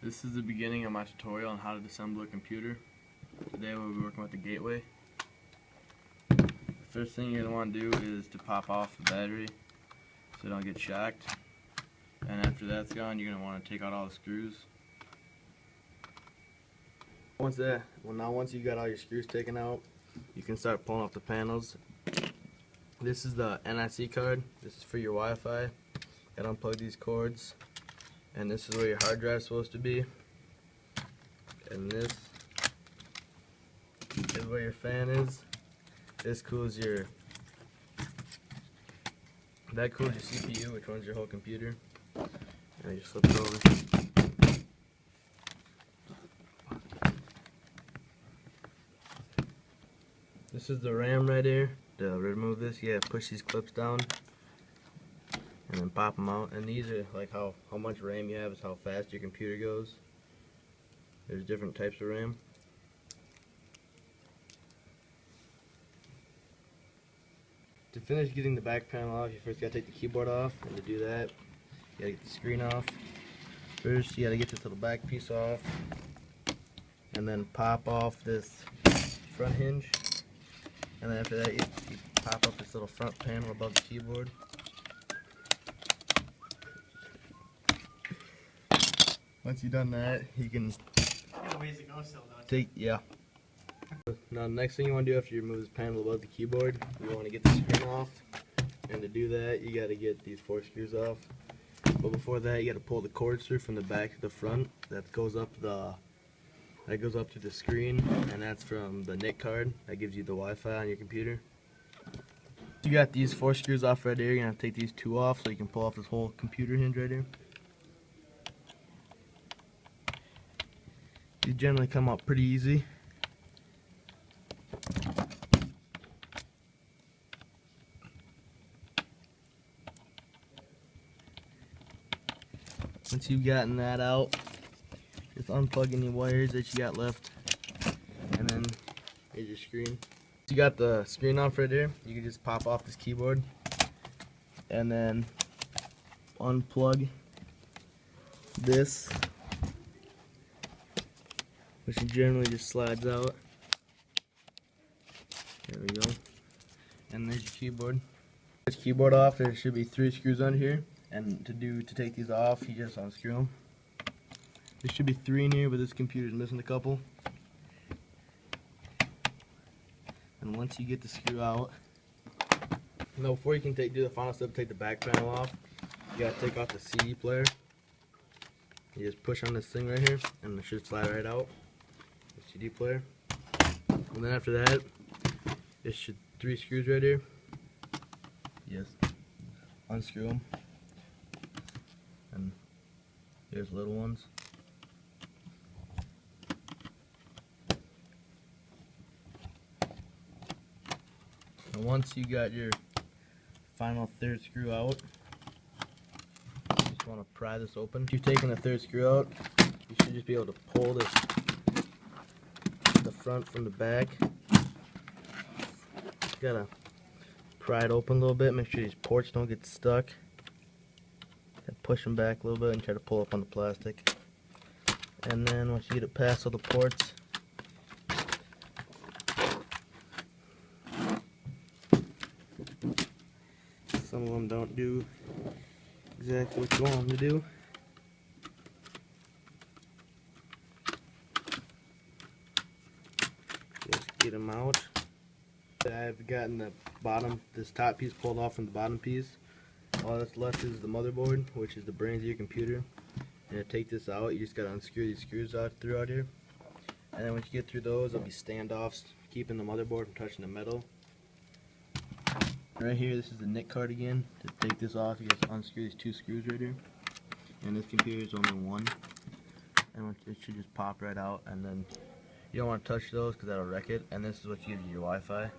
This is the beginning of my tutorial on how to disassemble a computer. Today we'll be working with the gateway. The first thing you're going to want to do is to pop off the battery so you don't get shocked. And after that's gone, you're going to want to take out all the screws. Once you got all your screws taken out, you can start pulling off the panels. This is the NIC card. This is for your Wi-Fi. Gotta unplug these cords. And this is where your hard drive is supposed to be. And this is where your fan is. This cools your CPU, which runs your whole computer. And you just flip it over. This is the RAM right here. To remove this, you gotta push these clips down and then pop them out. And these are like how much RAM you have is how fast your computer goes. There's different types of RAM. To finish getting the back panel off, you first gotta take the keyboard off, and to do that, you gotta get the screen off. First, you gotta get this little back piece off, and then pop off this front hinge. And then after that, you pop up this little front panel above the keyboard. Once you've done that, you can Now, the next thing you want to do after you remove this panel above the keyboard, you want to get the screen off. And to do that, you got to get these 4 screws off. But before that, you got to pull the cords through from the back to the front. That goes up to the screen, and that's from the NIC card that gives you the Wi-Fi on your computer. You got these 4 screws off right here. You're gonna take these 2 off so you can pull off this whole computer hinge right here. These generally come out pretty easy. Once you've gotten that out, just unplug any wires that you got left, and then here's your screen. You got the screen off right there. You can just pop off this keyboard and then unplug this, which generally just slides out. There we go. And there's your keyboard. This keyboard off, there should be 3 screws on here, and to take these off, you just unscrew them. There should be 3 in here, but this computer's missing a couple. And once you get the screw out, before you can do the final step, take the back panel off, you gotta take off the CD player. You just push on this thing right here, and it should slide right out. The CD player. And then after that, it should 3 screws right here. Just unscrew them. And here's little ones. And once you got your final 3rd screw out, you just want to pry this open. If you've taken the 3rd screw out, you should just be able to pull the front from the back. You gotta pry it open a little bit, make sure these ports don't get stuck. Push them back a little bit and try to pull up on the plastic. And then once you get it past all the ports, some of them don't do exactly what you want them to do. Just get them out. I've gotten this top piece pulled off from the bottom piece. All that's left is the motherboard, which is the brains of your computer. And to take this out, you just gotta unscrew these screws out throughout here. And then once you get through those, there'll be standoffs keeping the motherboard from touching the metal. Right here, this is the NIC card again. To take this off, you just unscrew these 2 screws right here. And this computer is only 1. And it should just pop right out. And then you don't want to touch those because that'll wreck it. And this is what gives you your Wi-Fi.